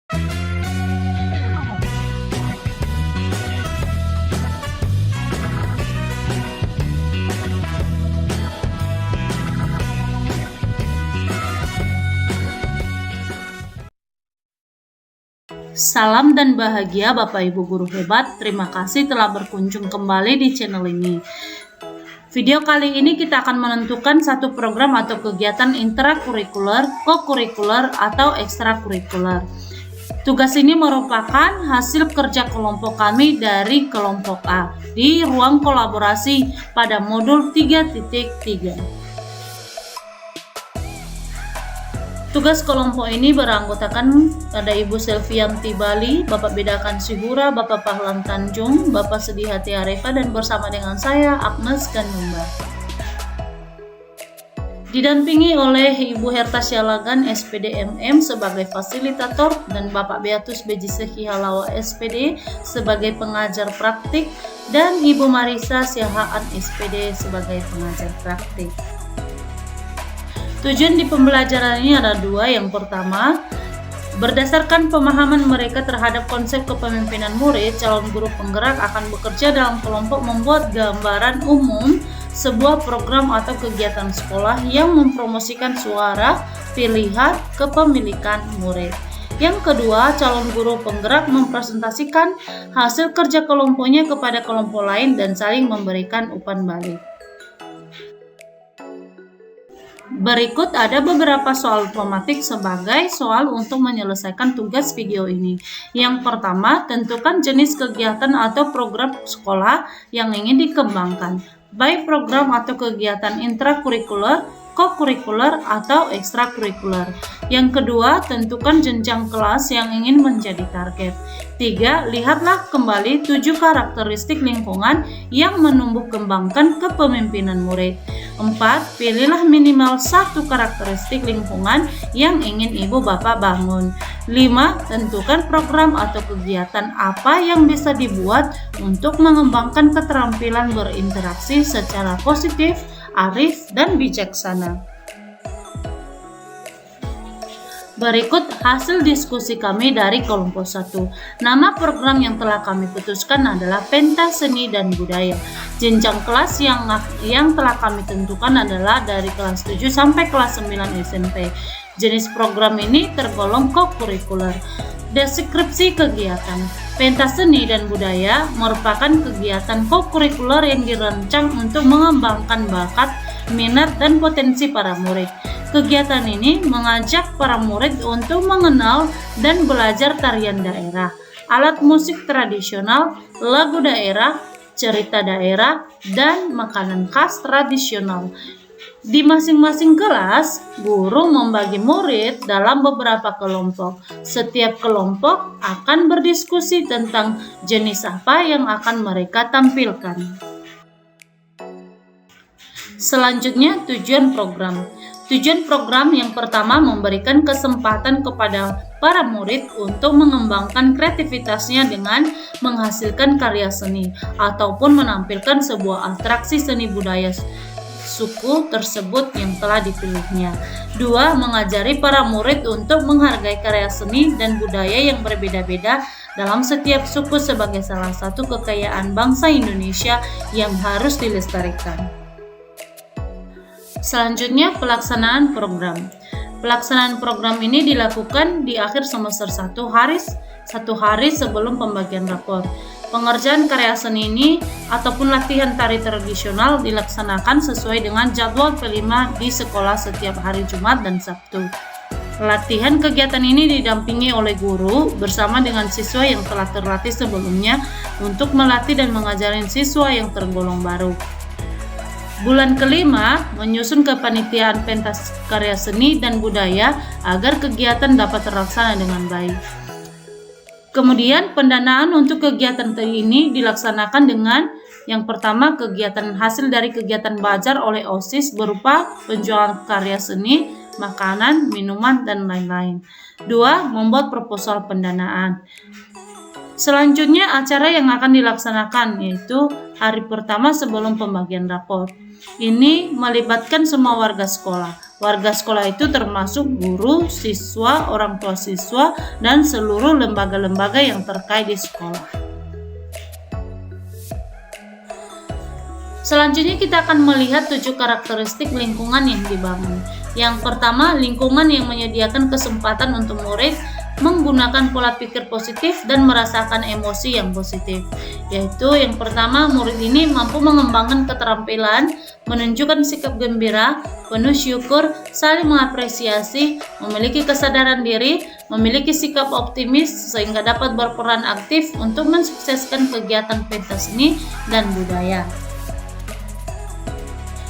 Salam dan bahagia Bapak Ibu Guru hebat, terima kasih telah berkunjung kembali di channel ini. Video kali ini kita akan menentukan satu program atau kegiatan intrakurikuler, kokurikuler, atau ekstrakurikuler. Tugas ini merupakan hasil kerja kelompok kami dari kelompok A di ruang kolaborasi pada modul 3.3. Tugas kelompok ini beranggotakan ada Ibu Selvianti Bali, Bapak Bedakan Sihura, Bapak Pahlan Tanjung, Bapak Sedihati Arefa, dan bersama dengan saya Agnes Gandumba. Didampingi oleh Ibu Herta Syalagan SPD MM sebagai fasilitator dan Bapak Beatus Bejisehi Halawa SPD sebagai pengajar praktik dan Ibu Marisa Siahaan SPD sebagai pengajar praktik. Tujuan di pembelajaran ini ada dua. Yang pertama, berdasarkan pemahaman mereka terhadap konsep kepemimpinan murid, calon guru penggerak akan bekerja dalam kelompok membuat gambaran umum sebuah program atau kegiatan sekolah yang mempromosikan suara, pilihan, kepemilikan murid. Yang kedua, calon guru penggerak mempresentasikan hasil kerja kelompoknya kepada kelompok lain dan saling memberikan umpan balik. Berikut ada beberapa soal tematik sebagai soal untuk menyelesaikan tugas video ini. Yang pertama, tentukan jenis kegiatan atau program sekolah yang ingin dikembangkan, baik program atau kegiatan intrakurikuler, kokurikuler, atau ekstrakurikuler. Yang kedua, tentukan jenjang kelas yang ingin menjadi target. 3. Lihatlah kembali 7 karakteristik lingkungan yang menumbuh kembangkan kepemimpinan murid. 4. Pilihlah minimal 1 karakteristik lingkungan yang ingin Ibu Bapak bangun. 5. Tentukan program atau kegiatan apa yang bisa dibuat untuk mengembangkan keterampilan berinteraksi secara positif, arif, dan bijaksana. Berikut hasil diskusi kami dari kelompok 1. Nama program yang telah kami putuskan adalah Pentas Seni dan Budaya. Jenjang kelas yang telah kami tentukan adalah dari kelas 7 sampai kelas 9 SMP. Jenis program ini tergolong kokurikuler. Deskripsi kegiatan. Pentas Seni dan Budaya merupakan kegiatan kokurikuler yang dirancang untuk mengembangkan bakat, minat, dan potensi para murid. Kegiatan ini mengajak para murid untuk mengenal dan belajar tarian daerah, alat musik tradisional, lagu daerah, cerita daerah, dan makanan khas tradisional. Di masing-masing kelas, guru membagi murid dalam beberapa kelompok. Setiap kelompok akan berdiskusi tentang jenis apa yang akan mereka tampilkan. Selanjutnya, tujuan program. Tujuan program yang pertama memberikan kesempatan kepada para murid untuk mengembangkan kreativitasnya dengan menghasilkan karya seni ataupun menampilkan sebuah atraksi seni budaya suku tersebut yang telah dipilihnya. 2. Mengajari para murid untuk menghargai karya seni dan budaya yang berbeda-beda dalam setiap suku sebagai salah satu kekayaan bangsa Indonesia yang harus dilestarikan. Selanjutnya, pelaksanaan program. Pelaksanaan program ini dilakukan di akhir semester 1 hari sebelum pembagian rapor. Pengerjaan karya seni ini ataupun latihan tari tradisional dilaksanakan sesuai dengan jadwal P5 di sekolah setiap hari Jumat dan Sabtu. Latihan kegiatan ini didampingi oleh guru bersama dengan siswa yang telah terlatih sebelumnya untuk melatih dan mengajarin siswa yang tergolong baru. Bulan kelima, menyusun kepanitiaan pentas karya seni dan budaya agar kegiatan dapat terlaksana dengan baik. Kemudian, pendanaan untuk kegiatan ini dilaksanakan dengan yang pertama, kegiatan hasil dari kegiatan belajar oleh OSIS berupa penjualan karya seni, makanan, minuman, dan lain-lain. 2. Membuat proposal pendanaan. Selanjutnya, acara yang akan dilaksanakan yaitu hari pertama sebelum pembagian rapor. Ini melibatkan semua warga sekolah. Warga sekolah itu termasuk guru, siswa, orang tua siswa, dan seluruh lembaga-lembaga yang terkait di sekolah. Selanjutnya kita akan melihat 7 karakteristik lingkungan yang dibangun. Yang pertama, lingkungan yang menyediakan kesempatan untuk murid menggunakan pola pikir positif dan merasakan emosi yang positif. Yaitu yang pertama, murid ini mampu mengembangkan keterampilan, menunjukkan sikap gembira, penuh syukur, saling mengapresiasi, memiliki kesadaran diri, memiliki sikap optimis sehingga dapat berperan aktif untuk mensukseskan kegiatan pentas seni dan budaya.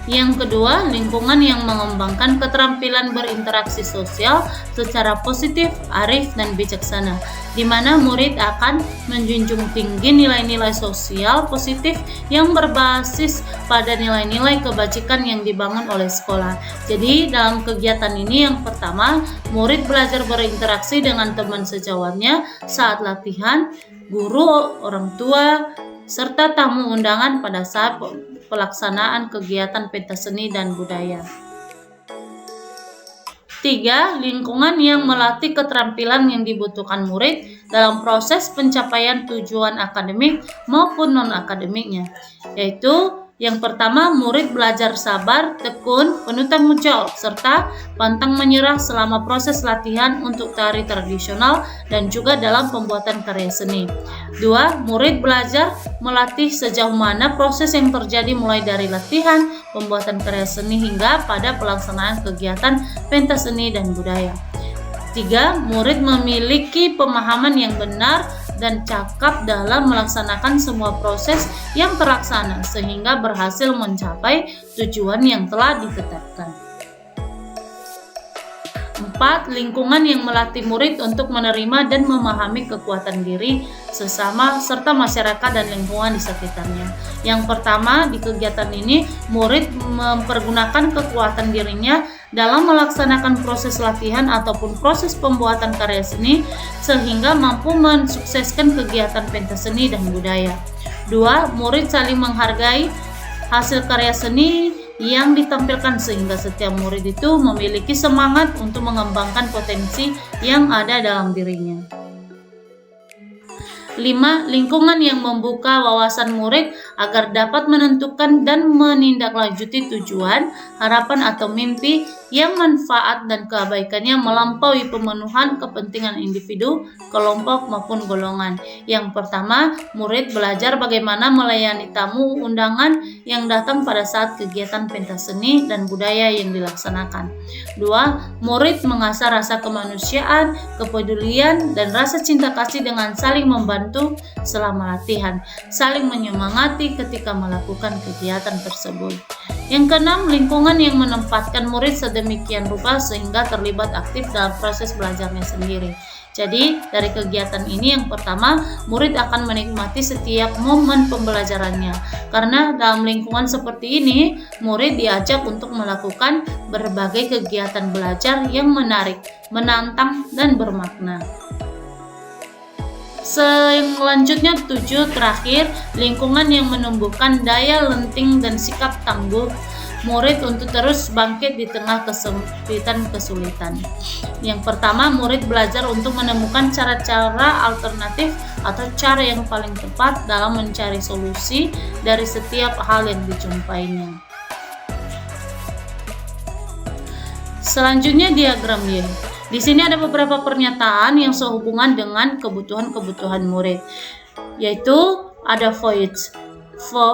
Yang kedua, lingkungan yang mengembangkan keterampilan berinteraksi sosial secara positif, arif, dan bijaksana, di mana murid akan menjunjung tinggi nilai-nilai sosial positif yang berbasis pada nilai-nilai kebajikan yang dibangun oleh sekolah. Jadi, dalam kegiatan ini yang pertama, murid belajar berinteraksi dengan teman sejawatnya saat latihan, guru, orang tua, serta tamu undangan pada saat pelaksanaan kegiatan pentas seni dan budaya. 3. Lingkungan yang melatih keterampilan yang dibutuhkan murid dalam proses pencapaian tujuan akademik maupun non-akademiknya, yaitu yang pertama, murid belajar sabar, tekun, penuh tanggung jawab, serta pantang menyerah selama proses latihan untuk tari tradisional dan juga dalam pembuatan karya seni. 2. Murid belajar melatih sejauh mana proses yang terjadi mulai dari latihan, pembuatan karya seni hingga pada pelaksanaan kegiatan pentas seni dan budaya. 3. Murid memiliki pemahaman yang benar dan cakap dalam melaksanakan semua proses yang terlaksana sehingga berhasil mencapai tujuan yang telah ditetapkan. 4. Lingkungan yang melatih murid untuk menerima dan memahami kekuatan diri sesama serta masyarakat dan lingkungan di sekitarnya. Yang pertama, di kegiatan ini murid mempergunakan kekuatan dirinya dalam melaksanakan proses latihan ataupun proses pembuatan karya seni sehingga mampu mensukseskan kegiatan pentas seni dan budaya. 2. Murid saling menghargai hasil karya seni yang ditampilkan sehingga setiap murid itu memiliki semangat untuk mengembangkan potensi yang ada dalam dirinya. 5. Lingkungan yang membuka wawasan murid agar dapat menentukan dan menindaklanjuti tujuan, harapan atau mimpi yang manfaat dan kebaikannya melampaui pemenuhan kepentingan individu, kelompok maupun golongan. Yang pertama, murid belajar bagaimana melayani tamu undangan yang datang pada saat kegiatan pentas seni dan budaya yang dilaksanakan. 2. Murid mengasah rasa kemanusiaan, kepedulian, dan rasa cinta kasih dengan saling membantu selama latihan, saling menyemangati ketika melakukan kegiatan tersebut. Yang keenam, lingkungan yang menempatkan murid sedemikian rupa sehingga terlibat aktif dalam proses belajarnya sendiri. Jadi, dari kegiatan ini yang pertama, murid akan menikmati setiap momen pembelajarannya. Karena dalam lingkungan seperti ini, murid diajak untuk melakukan berbagai kegiatan belajar yang menarik, menantang, dan bermakna. Selanjutnya 7, terakhir, lingkungan yang menumbuhkan daya lenting dan sikap tangguh murid untuk terus bangkit di tengah kesulitan. Yang pertama, murid belajar untuk menemukan cara-cara alternatif atau cara yang paling tepat dalam mencari solusi dari setiap hal yang dijumpainya. Selanjutnya diagram Y. Di sini ada beberapa pernyataan yang sehubungan dengan kebutuhan-kebutuhan murid, yaitu ada voice.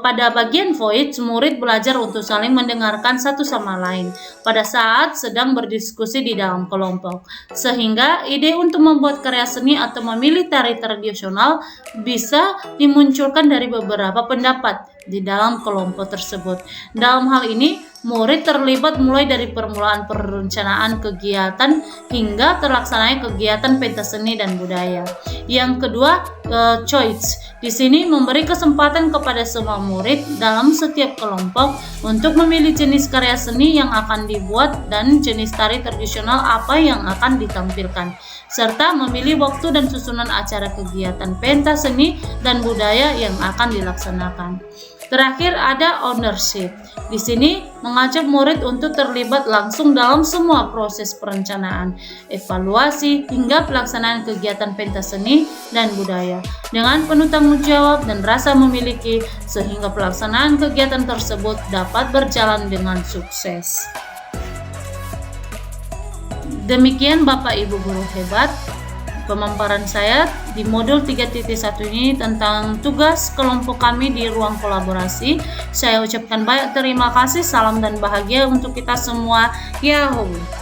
Pada bagian voice, murid belajar untuk saling mendengarkan satu sama lain pada saat sedang berdiskusi di dalam kelompok, sehingga ide untuk membuat karya seni atau memilih tari tradisional bisa dimunculkan dari beberapa pendapat di dalam kelompok tersebut. Dalam hal ini, murid terlibat mulai dari permulaan perencanaan kegiatan hingga terlaksananya kegiatan pentas seni dan budaya. Yang kedua, choice. Di sini memberi kesempatan kepada semua murid dalam setiap kelompok untuk memilih jenis karya seni yang akan dibuat dan jenis tari tradisional apa yang akan ditampilkan, serta memilih waktu dan susunan acara kegiatan pentas seni dan budaya yang akan dilaksanakan. Terakhir ada ownership. Di sini mengajak murid untuk terlibat langsung dalam semua proses perencanaan, evaluasi, hingga pelaksanaan kegiatan pentas seni dan budaya dengan penuh tanggung jawab dan rasa memiliki, sehingga pelaksanaan kegiatan tersebut dapat berjalan dengan sukses. Demikian Bapak Ibu guru hebat, pemaparan saya di modul 3.1 ini tentang tugas kelompok kami di ruang kolaborasi. Saya ucapkan banyak terima kasih, salam dan bahagia untuk kita semua. Yahoo!